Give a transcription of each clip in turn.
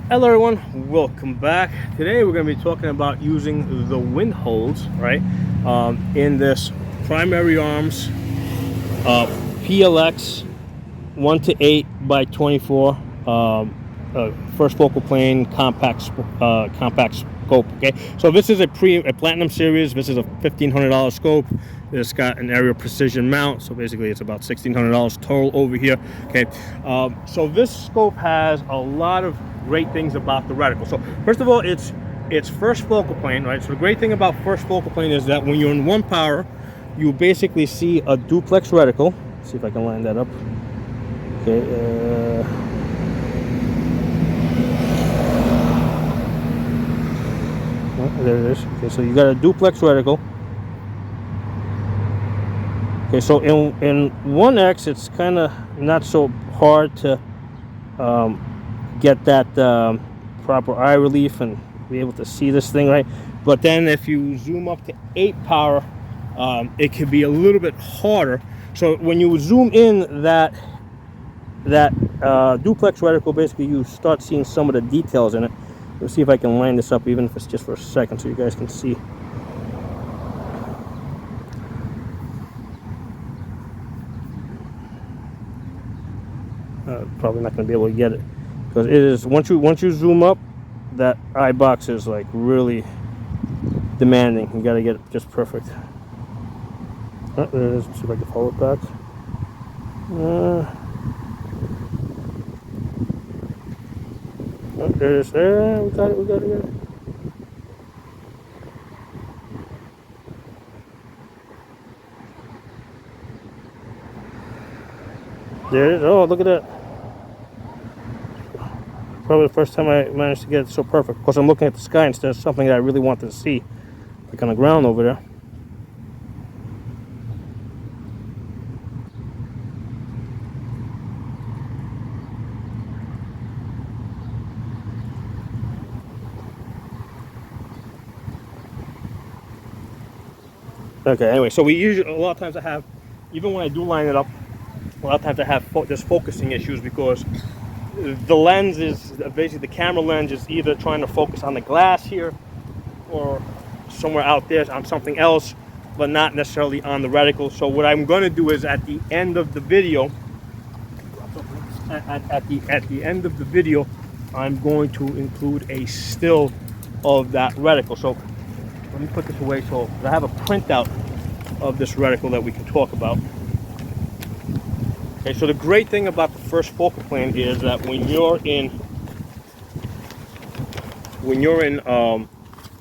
Hello everyone, welcome back. Today we're going to be talking about using the wind holes, right, in this primary arms PLX 1 to 8 by 24 first focal plane compact scope. Okay, so this is a platinum series. This is a $1,500 scope. It's got an aerial precision mount, so basically it's about $1,600 total over here. Okay, so this scope has a lot of great things about the reticle. So first of all, it's first focal plane, right? So the great thing about first focal plane is that when you're in one power, you basically see a duplex reticle. Let's see if I can line that up. Okay. There it is. Okay, so you got a duplex reticle. Okay, so in 1X, it's kind of not so hard to get that proper eye relief and be able to see this thing, right? But then if you zoom up to 8 power, it can be a little bit harder. So when you zoom in that duplex reticle, basically you start seeing some of the details in it. Let's see if I can line this up, even if it's just for a second, so you guys can see. Probably not going to be able to get it because it is once you zoom up, that eye box is like really demanding. You got to get it just perfect. There it is. Let's see if I can follow it back. There it is. There, we got it. There it is. Oh, look at that. Probably the first time I managed to get it so perfect. Of course, I'm looking at the sky instead of something that I really wanted to see, like on the ground over there. Okay, anyway, so we usually, a lot of times I have, even when I do line it up, a lot of times I have just focusing issues because the lens is, basically the camera lens is either trying to focus on the glass here or somewhere out there on something else, but not necessarily on the reticle. So what I'm going to do is at the end of the video, at the end of the video, I'm going to include a still of that reticle. So let me put this away. So I have a printout of this reticle that we can talk about. Okay, so the great thing about the first focal plane is that when you're in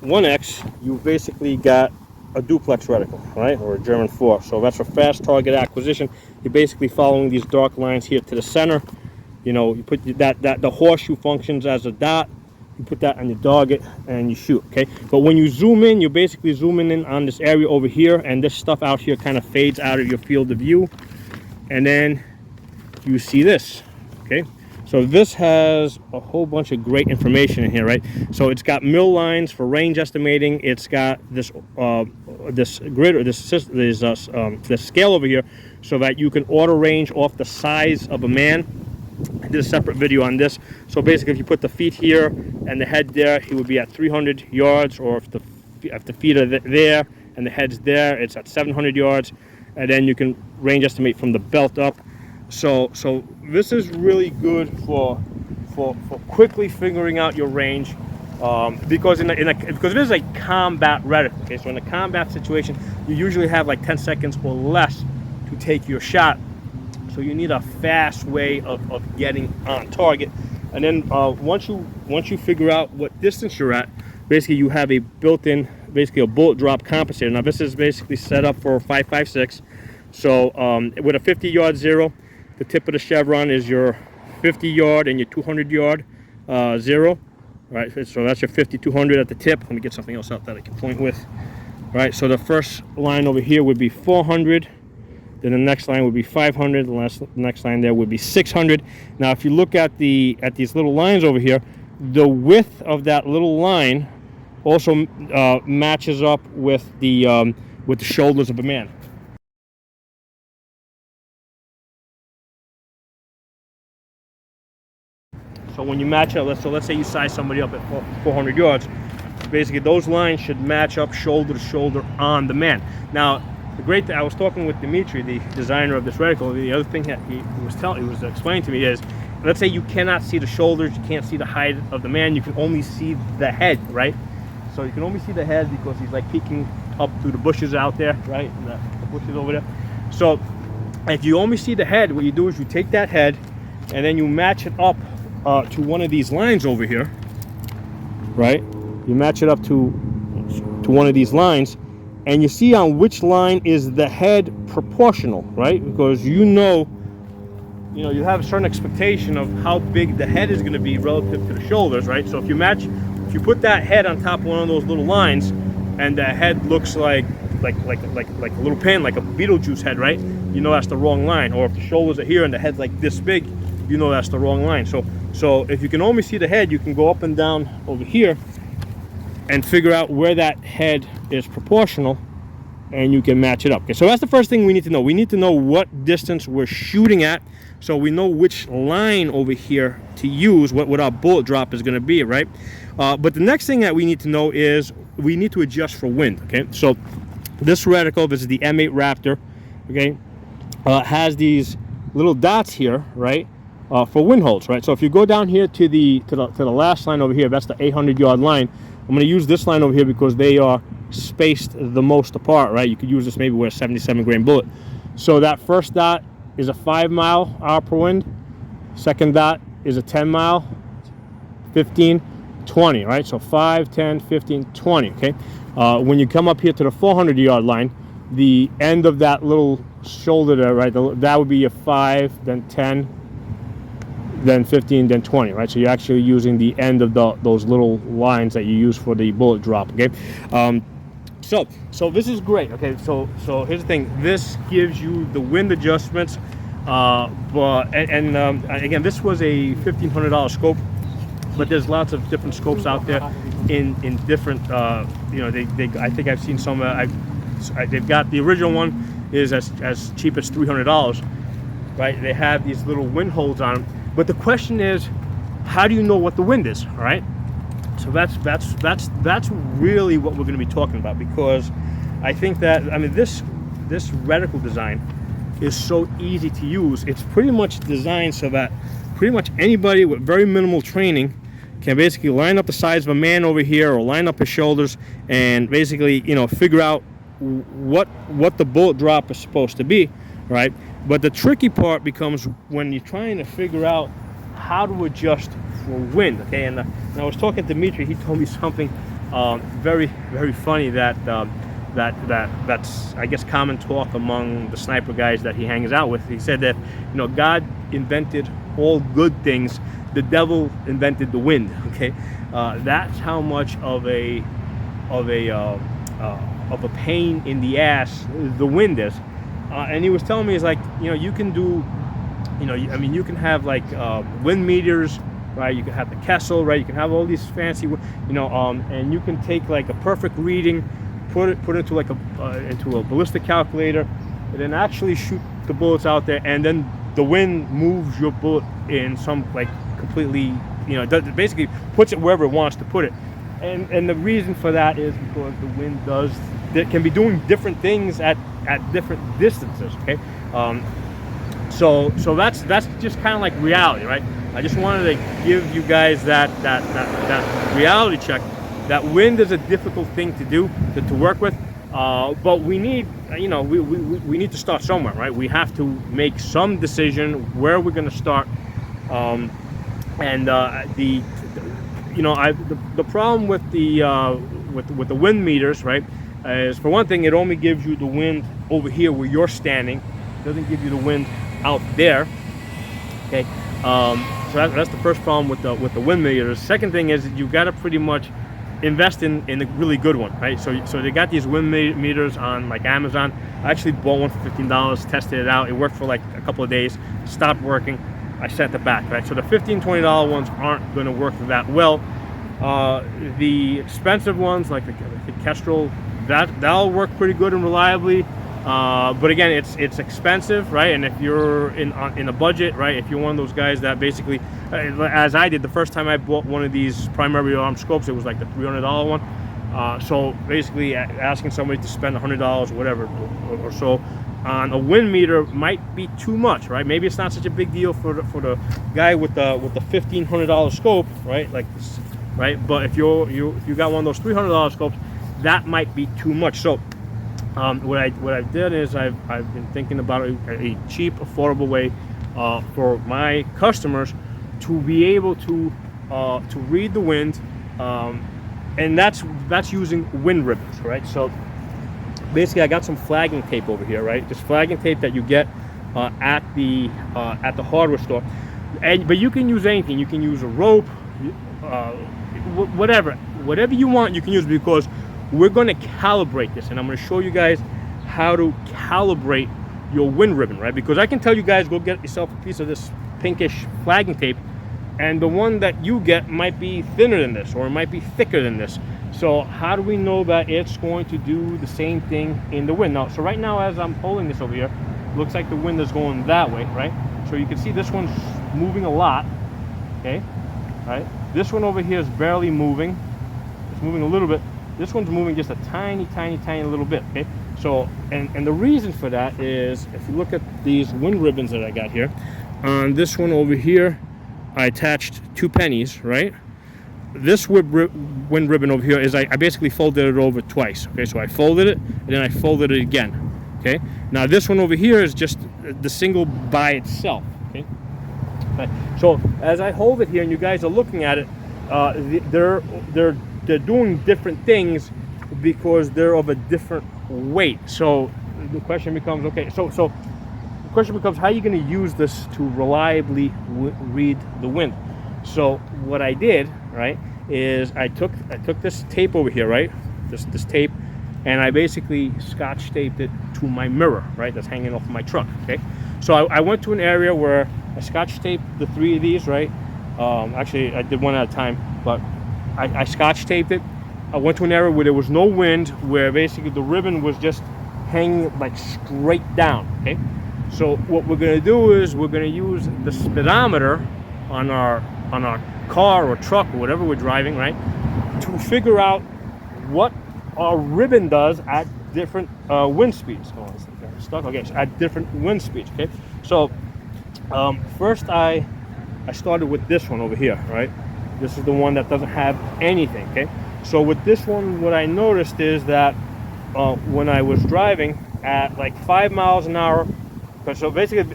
1X, you've basically got a duplex reticle, right, or a German 4. So that's for fast target acquisition. You're basically following these dark lines here to the center. You know, you put that the horseshoe functions as a dot. You put that on your target and you shoot. Okay, but when you zoom in, you're basically zooming in on this area over here, and this stuff out here kind of fades out of your field of view, and then you see this. Okay, so this has a whole bunch of great information in here, right? So it's got mill lines for range estimating. It's got this this grid, or this scale over here, so that you can auto range off the size of a man. I did a separate video on this. So basically, if you put the feet here and the head there, he would be at 300 yards, or if the feet are there and the head's there, it's at 700 yards, and then you can range estimate from the belt up. So this is really good for quickly figuring out your range, because because it is a combat reticle. Okay, so in a combat situation, you usually have like 10 seconds or less to take your shot. So you need a fast way of getting on target. And then once you figure out what distance you're at, basically you have a built-in, basically a bullet drop compensator. Now this is basically set up for 5.56. So with a 50-yard zero, the tip of the chevron is your 50-yard and your 200-yard zero. Right, so that's your 50, 200 at the tip. Let me get something else out that I can point with. Right, so the first line over here would be 400. Then the next line would be 500. The next line there would be 600. Now, if you look at these little lines over here, the width of that little line also matches up with the shoulders of a man. So when you match up, let's say you size somebody up at 400 yards, basically those lines should match up shoulder to shoulder on the man. Now, the great thing, I was talking with Dimitri, the designer of this reticle. The other thing that he was explaining to me is, let's say you cannot see the shoulders, you can't see the height of the man, you can only see the head, right? So you can only see the head because he's like peeking up through the bushes out there, right? The bushes over there. So if you only see the head, what you do is you take that head and then you match it up to one of these lines over here, right? You match it up to one of these lines, and you see on which line is the head proportional, right? Because you have a certain expectation of how big the head is going to be relative to the shoulders, right? So if you put that head on top of one of those little lines, and the head looks like a little pin, like a Beetlejuice head, right? You know that's the wrong line. Or if the shoulders are here and the head's like this big, you know that's the wrong line. So if you can only see the head, you can go up and down over here and figure out where that head is proportional, and you can match it up. Okay, so that's the first thing we need to know. We need to know what distance we're shooting at, so we know which line over here to use, what our bullet drop is going to be, right? But the next thing that we need to know is we need to adjust for wind. Okay, so this reticle, this is the M8 Raptor, okay, has these little dots here, right, for wind holes, right? So if you go down here to the last line over here, that's the 800-yard line. I'm going to use this line over here because they are spaced the most apart, right? You could use this maybe with a 77 grain bullet. So that first dot is a 5 mile per wind. Second dot is a 10 mile, 15, 20, right? So 5, 10, 15, 20, okay? When you come up here to the 400-yard line, the end of that little shoulder there, right, that would be a 5, then 10, then 15, then 20, right? So you're actually using the end of those little lines that you use for the bullet drop, okay? So this is great, okay? So here's the thing. This gives you the wind adjustments, again, this was a $1,500 scope, but there's lots of different scopes out there in different, I think I've seen some, they've got, the original one is as cheap as $300, right? They have these little wind holes on them. But the question is, how do you know what the wind is, all right? So that's really what we're going to be talking about, because I think that, I mean, this reticle design is so easy to use. It's pretty much designed so that pretty much anybody with very minimal training can basically line up the size of a man over here, or line up his shoulders, and basically, figure out what the bullet drop is supposed to be, right? But the tricky part becomes when you're trying to figure out how to adjust for wind, okay? And I was talking to Dimitri. He told me something very, very funny that's I guess common talk among the sniper guys that he hangs out with. He said that God invented all good things. The devil invented the wind. Okay, that's how much of a pain in the ass the wind is. And he was telling me, it's like, you can do, you can have like wind meters, right? You can have the Kessel, right? You can have all these fancy, and you can take like a perfect reading, put it into like into a ballistic calculator, and then actually shoot the bullets out there, and then the wind moves your bullet in some like completely, basically puts it wherever it wants to put it. And the reason for that is because the wind can be doing different things at different distances, okay? So that's just kind of like reality, right? I just wanted to give you guys that reality check. That wind is a difficult thing to do, to work with, but we need, we need to start somewhere, right? We have to make some decision where we're going to start, the problem with the wind meters, right, is, for one thing, it only gives you the wind over here where you're standing. It doesn't give you the wind out there. Okay, so that's the first problem with the wind meters. Second thing is that you've got to pretty much invest in a really good one, right? So they got these wind meters on like Amazon. I actually bought one for $15, tested it out. It worked for like a couple of days, stopped working. I sent it back, right? So the $15, $20 ones aren't going to work that well. The expensive ones, like the Kestrel, that'll work pretty good and reliably. But again, it's expensive, right? And if you're in a budget, right? If you're one of those guys that basically, as I did the first time I bought one of these primary arm scopes, it was like the $300 one. So basically, asking somebody to spend $100 or whatever or so on a wind meter might be too much, right? Maybe it's not such a big deal for the guy with the $1,500 scope, right? Like this, right? But if you got one of those $300 scopes, that might be too much. So what I did is I've been thinking about a cheap, affordable way for my customers to be able to read the wind, and that's using wind ribbons, right? So basically, I got some flagging tape over here, right? Just flagging tape that you get at the hardware store, but you can use anything. You can use a rope, whatever you want. You can use, because we're going to calibrate this, and I'm going to show you guys how to calibrate your wind ribbon, right? Because I can tell you guys, go get yourself a piece of this pinkish flagging tape, and the one that you get might be thinner than this, or it might be thicker than this. So how do we know that it's going to do the same thing in the wind? Now, so right now, as I'm holding this over here, looks like the wind is going that way, right? So you can see this one's moving a lot, okay? Right? This one over here is barely moving. It's moving a little bit. This one's moving just a tiny little bit, okay? So, and the reason for that is, if you look at these wind ribbons that I got here, on this one over here, I attached 2 pennies, right? This wind ribbon over here is, I basically folded it over twice, okay? So I folded it, and then I folded it again, okay? Now this one over here is just the single by itself, okay? Right. So as I hold it here, and you guys are looking at it, they're doing different things because they're of a different weight. So the question becomes, okay, so the question becomes, how are you going to use this to reliably read the wind? So what I did, right, is I took this tape over here, right, this tape, and I basically scotch taped it to my mirror, right, that's hanging off my truck, okay? So I went to an area where I scotch taped the 3 of these, right? Actually, I did one at a time, but I scotch taped it. I went to an area where there was no wind, where basically the ribbon was just hanging like straight down, okay? So what we're gonna do is we're gonna use the speedometer on our car or truck or whatever we're driving, right, to figure out what our ribbon does at different wind speeds. Oh, it's stuck. Okay, so at different wind speeds, okay? So first I started with this one over here, right? This is the one that doesn't have anything, okay? So with this one, what I noticed is that when I was driving at like 5 miles an hour, so basically,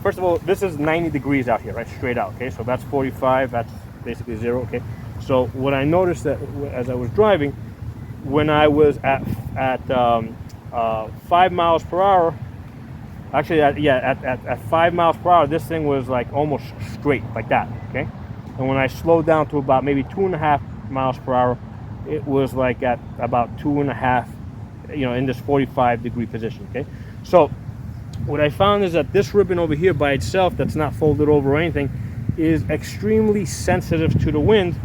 first of all, this is 90 degrees out here, right? Straight out, okay? So that's 45, that's basically 0, okay? So what I noticed that as I was driving, when I was at 5 miles per hour, actually, at 5 miles per hour, this thing was like almost straight, like that, okay? And when I slowed down to about maybe 2.5 miles per hour, it was like at about 2.5, in this 45-degree position, okay? So what I found is that this ribbon over here by itself, that's not folded over or anything, is extremely sensitive to the wind,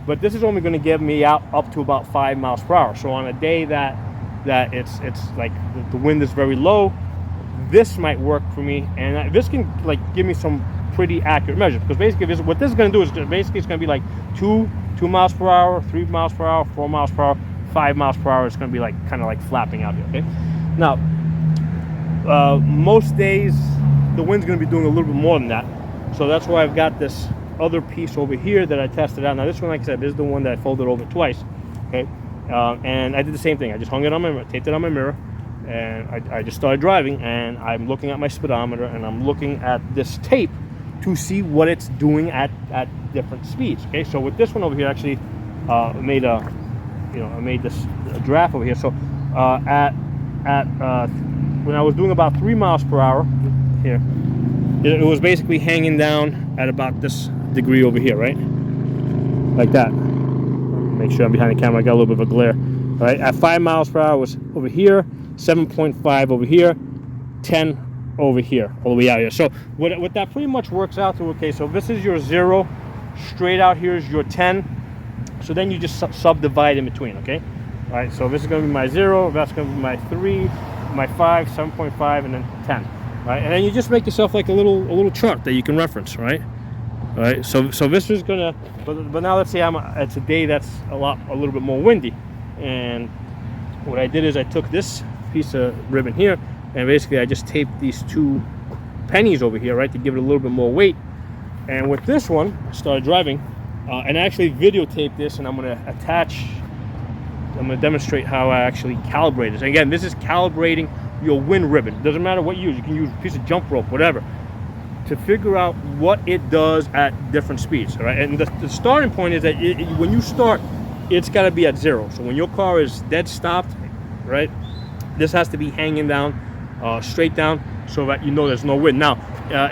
but this is only going to get me out up to about 5 miles per hour. So on a day that it's like the wind is very low, this might work for me, and this can like give me some pretty accurate measures, because basically what this is going to do is basically it's going to be like 2 miles per hour, 3 miles per hour, 4 miles per hour, 5 miles per hour. It's going to be like kind of like flapping out here, okay? Now most days the wind's going to be doing a little bit more than that, so that's why I've got this other piece over here that I tested out. Now this one, like I said, is the one that I folded over twice, okay? And I did the same thing. I just hung it on my, taped it on my mirror, and I just started driving, and I'm looking at my speedometer, and I'm looking at this tape to see what it's doing at different speeds, okay? So with this one over here, actually I made I made this graph over here. So when I was doing about 3 miles per hour here, it was basically hanging down at about this degree over here, right? Like that. Make sure I'm behind the camera. I got a little bit of a glare. All right, at 5 miles per hour was over here, 7.5 over here, 10 over here, all the way out here. So what that pretty much works out to, okay, so this is your 0, straight out here is your 10. So then you just subdivide in between, okay? All right, so this is going to be my 0, that's going to be my 3, my 5, 7.5, and then 10, right? And then you just make yourself like a little chart that you can reference, right? All right. So this is gonna, but now let's say it's a day that's a little bit more windy, and what I did is I took this piece of ribbon here, and basically I just taped these 2 pennies over here, right, to give it a little bit more weight. And with this one, I started driving, and I actually videotaped this, and I'm going to demonstrate how I actually calibrate this. And again, this is calibrating your wind ribbon. Doesn't matter what you use. You can use a piece of jump rope, whatever, to figure out what it does at different speeds. All right, and the starting point is that when you start, it's got to be at 0. So when your car is dead stopped, right, this has to be hanging down, straight down, so that you know there's no wind. Now,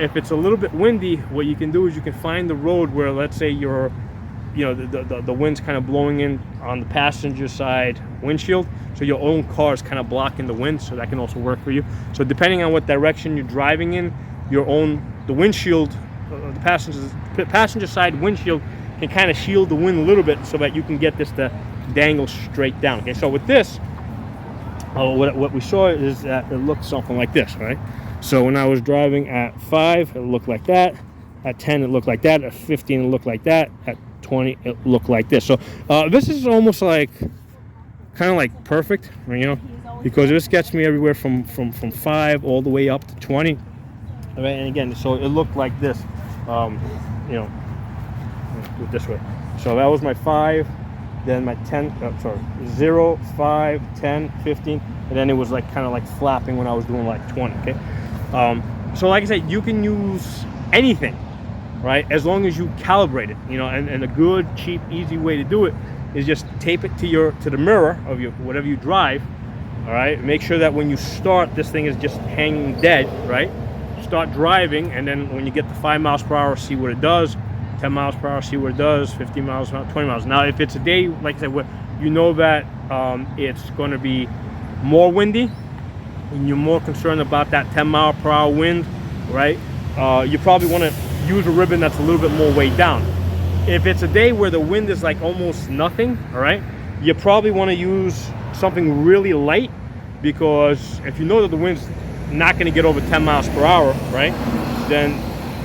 if it's a little bit windy, what you can do is you can find the road where, let's say, the wind's kind of blowing in on the passenger side windshield, so your own car is kind of blocking the wind, so that can also work for you. So depending on what direction you're driving in, the windshield, the passenger side windshield can kind of shield the wind a little bit, so that you can get this to dangle straight down. Okay, so with this, what we saw is that it looked something like this, right? So when I was driving at 5, it looked like that. At 10, it looked like that. At 15, it looked like that. At 20, it looked like this. So this is almost like, kind of like perfect, you know, because this gets me everywhere from 5 all the way up to 20. All right, and again, so it looked like this, you know, let's do it this way. So that was my 5, then my 0, 5, 10, 15, and then it was like kind of like flapping when I was doing like 20. Okay, so like I said, you can use anything, right, as long as you calibrate it, you know. And a good, cheap, easy way to do it is just tape it to the mirror of your whatever you drive. All right, make sure that when you start, this thing is just hanging dead, right? Start driving, and then when you get to 5 miles per hour, see what it does. 10 miles per hour, see what it does. 15 miles per hour, 20 miles. Now, if it's a day, like I said, where you know that it's going to be more windy, and you're more concerned about that 10 mile per hour wind, right? You probably want to use a ribbon that's a little bit more weighed down. If it's a day where the wind is like almost nothing, all right, you probably want to use something really light, because if you know that the wind's not going to get over 10 miles per hour, right, then,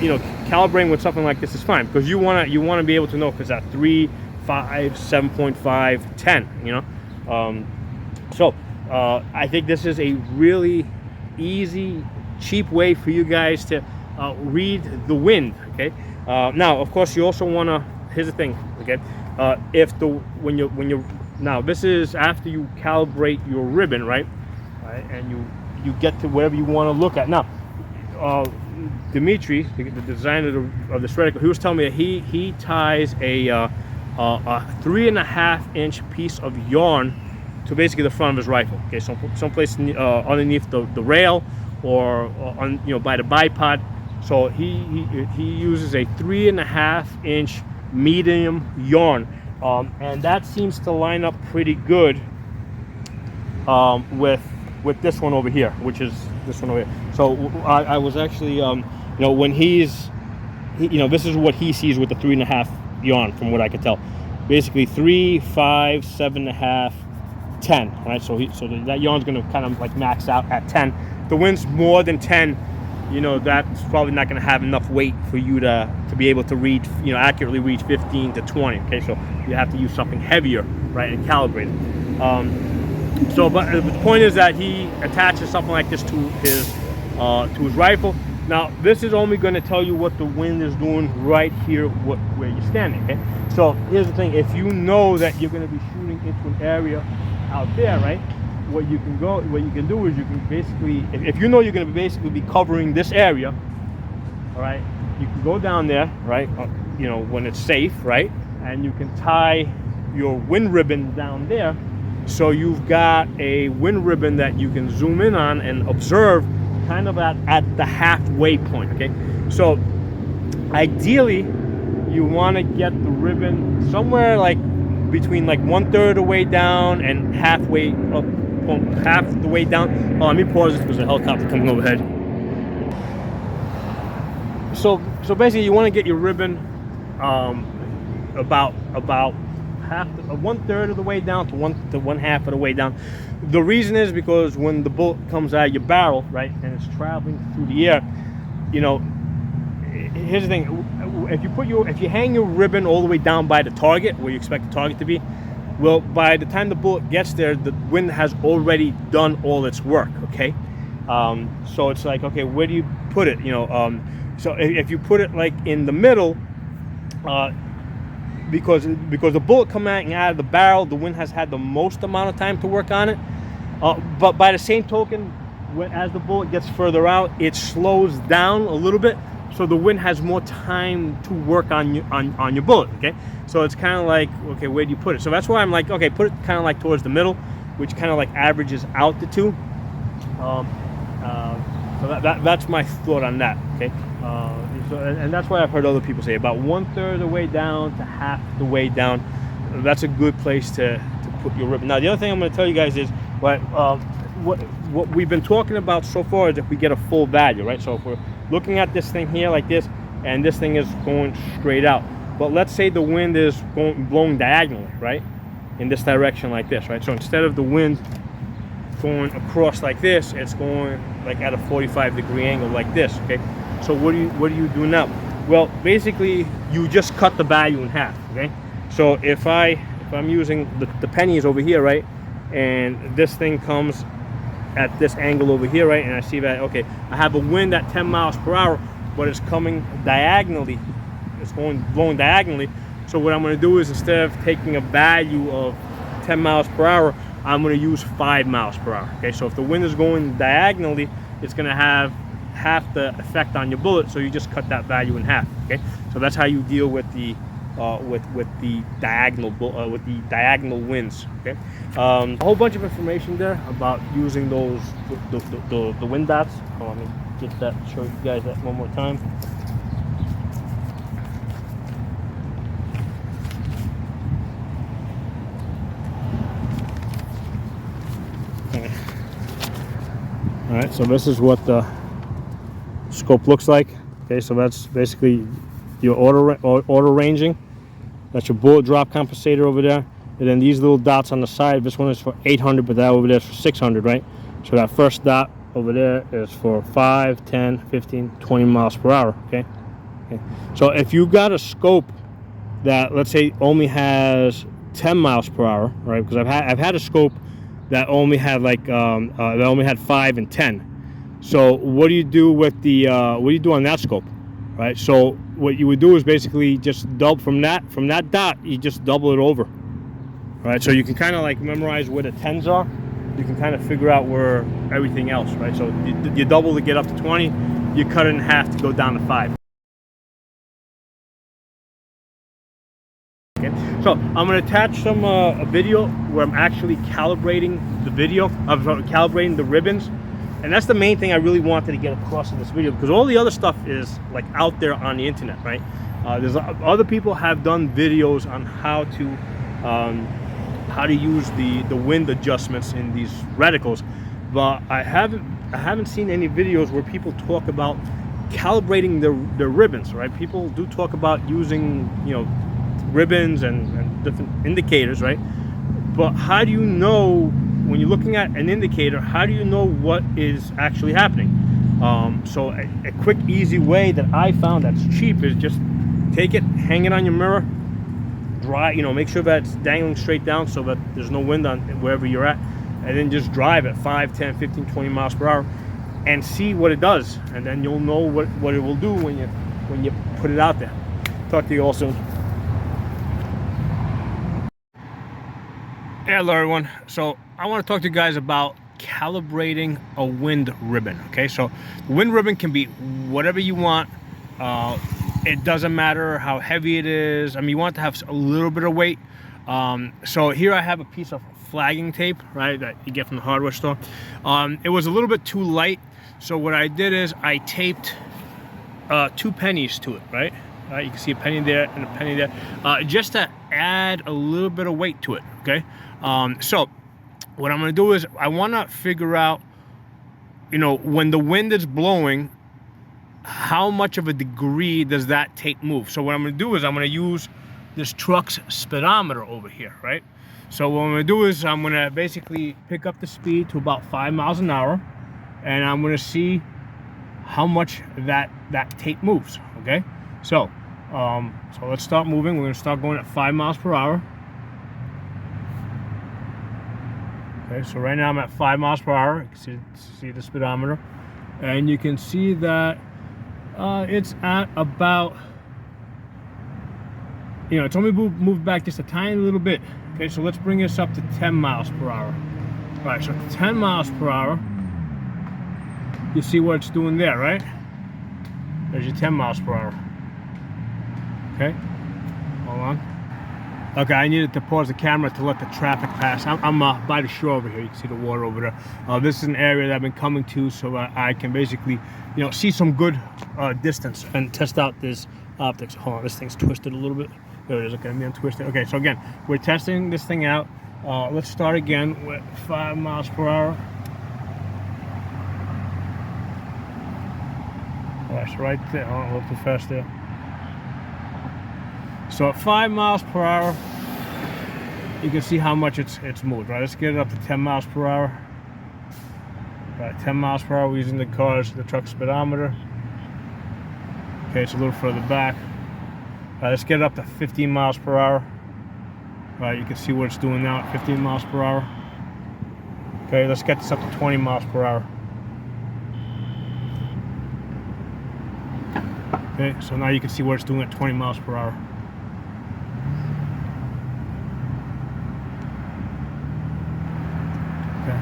you know, calibrating with something like this is fine, because you want to be able to know, because that 3, 5, 7.5, 10, you know. So I think this is a really easy, cheap way for you guys to read the wind. Okay. Now, of course, you also want to. Here's the thing. Okay. When you now, this is after you calibrate your ribbon, right? And you get to wherever you want to look at. Now, Dimitri, the designer of this reticle, he was telling me that he ties a 3.5-inch piece of yarn to basically the front of his rifle. Okay, someplace underneath the rail, or on, you know, by the bipod. So he uses a 3.5-inch medium yarn, and that seems to line up pretty good with this one over here, which is this one over here. So I was actually, you know, when you know, this is what he sees with the 3.5 yarn, from what I could tell. Basically 3, 5, 7.5, 10. Right, so that yarn's going to kind of like max out at 10. The wind's more than 10, you know, that's probably not going to have enough weight for you to be able to read, you know, accurately read 15 to 20. Okay, so you have to use something heavier, right, and calibrate it. But the point is that he attaches something like this to his rifle. Now, this is only going to tell you what the wind is doing right here, where you're standing. Okay, so here's the thing: if you know that you're going to be shooting into an area out there, right? What you can do is you can basically, if you know you're going to basically be covering this area, all right, you can go down there, right? You know, when it's safe, right? And you can tie your wind ribbon down there. So you've got a wind ribbon that you can zoom in on and observe kind of at the halfway point, okay? So ideally, you want to get the ribbon somewhere like between like 1/3 of the way down and halfway up, half the way down. Oh, let me pause this because there's a helicopter coming overhead. So basically, you want to get your ribbon about 1/3 of the way down to one half of the way down. The reason is because when the bullet comes out of your barrel, right, and it's traveling through the air, you know, here's the thing: if you hang your ribbon all the way down by the target where you expect the target to be, well, by the time the bullet gets there, the wind has already done all its work. Okay, so it's like, okay, where do you put it? You know, so if you put it like in the middle, because the bullet coming out of the barrel, the wind has had the most amount of time to work on it. But by the same token, as the bullet gets further out, it slows down a little bit, so the wind has more time to work on your bullet. Okay, so it's kind of like, okay, where do you put it? So that's why I'm like, okay, put it kind of like towards the middle, which kind of like averages out the two. So that's my thought on that. Okay, and that's why I've heard other people say about 1/3 of the way down to half the way down. That's a good place to put your ribbon. Now, the other thing I'm going to tell you guys is what we've been talking about so far is if we get a full value, right? So if we're looking at this thing here like this, and this thing is going straight out, but let's say the wind is blowing diagonally, right, in this direction like this, right? So instead of the wind going across like this, it's going like at a 45-degree angle like this. Okay, so what do you do now? Well, basically you just cut the value in half. Okay, so if I'm using the pennies over here, right, and this thing comes at this angle over here, right, and I see that, okay, I have a wind at 10 miles per hour, but it's coming diagonally, it's blowing diagonally. So what I'm going to do is, instead of taking a value of 10 miles per hour, I'm going to use 5 miles per hour. Okay, so if the wind is going diagonally, it's going to have half the effect on your bullet, so you just cut that value in half. Okay, so that's how you deal with the diagonal winds. Okay, a whole bunch of information there about using those the wind dots. Let me get that, show you guys that one more time. Okay. All right, so this is what the scope looks like. Okay, so that's basically your auto ranging. That's your bullet drop compensator over there, and then these little dots on the side. This one is for 800, but that over there is for 600, right? So that first dot over there is for 5, 10, 15, 20 miles per hour. Okay. So if you got a scope that, let's say, only has 10 miles per hour, right? Because I've had a scope that only had like that only had 5 and 10. So what do you do with the what do you do on that scope, right? So what you would do is basically just double from that dot, you just double it over, right? So you can kind of like memorize where the 10s are. You can kind of figure out where everything else, right? So you double to get up to 20, you cut it in half to go down to 5. Okay, so I'm going to attach some a video where I'm actually calibrating the calibrating the ribbons. And that's the main thing I really wanted to get across in this video, because all the other stuff is like out there on the internet, right? There's other people have done videos on how to use the wind adjustments in these reticles, but I haven't seen any videos where people talk about calibrating the ribbons, right? People do talk about using, you know, ribbons and different indicators, right? But how do you know, when you're looking at an indicator, how do you know what is actually happening? So a quick, easy way that I found that's cheap is just take it, hang it on your mirror, dry, you know, make sure that it's dangling straight down so that there's no wind on wherever you're at, and then just drive at 5, 10, 15, 20 miles per hour and see what it does, and then you'll know what it will do when you put it out there. Talk to you all soon. Hello everyone. So I want to talk to you guys about calibrating a wind ribbon. Okay, so the wind ribbon can be whatever you want. It doesn't matter how heavy it is. I mean, you want to have a little bit of weight. So here I have a piece of flagging tape, right, that you get from the hardware store. It was a little bit too light, so what I did is I taped 2 pennies to it, right? You can see a penny there and a penny there, just to add a little bit of weight to it. Okay, so what I'm going to do is I want to figure out, you know, when the wind is blowing, how much of a degree does that tape move. So what I'm going to do is I'm going to use this truck's speedometer over here, right? So what I'm gonna do is I'm gonna basically pick up the speed to about 5 miles an hour, and I'm gonna see how much that tape moves, okay? So, so let's start moving. We're gonna start going at 5 miles per hour. Okay, so right now I'm at 5 miles per hour. You can see the speedometer, and you can see that it's at about, you know, it's only moved back just a tiny little bit. Okay, so let's bring this up to 10 miles per hour. All right, so 10 miles per hour. You see what it's doing there, right? There's your 10 miles per hour. Okay, hold on. Okay, I needed to pause the camera to let the traffic pass. I'm by the shore over here. You can see the water over there. This is an area that I've been coming to, so I can basically, you know, see some good distance and test out this optics. Hold on, this thing's twisted a little bit. There it is. Okay, I'm untwisted. Okay, so again, we're testing this thing out. Let's start again with 5 miles per hour. All right, so right there. Oh, a little too fast there. So at 5 miles per hour, you can see how much it's moved, right? Let's get it up to 10 miles per hour. Right, 10 miles per hour, we're using the truck speedometer. Okay, it's a little further back. Let's get it up to 15 miles per hour. Right, you can see what it's doing now at 15 miles per hour. Okay, let's get this up to 20 miles per hour. Okay, so now you can see what it's doing at 20 miles per hour. Okay,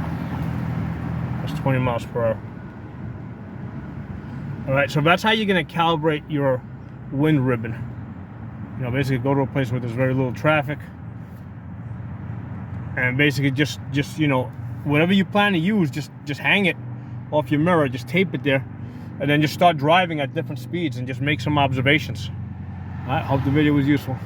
that's 20 miles per hour. All right, so that's how you're gonna calibrate your wind ribbon. You know, basically go to a place where there's very little traffic, and basically just you know, whatever you plan to use, just hang it off your mirror, just tape it there, and then just start driving at different speeds and just make some observations. All right, hope the video was useful.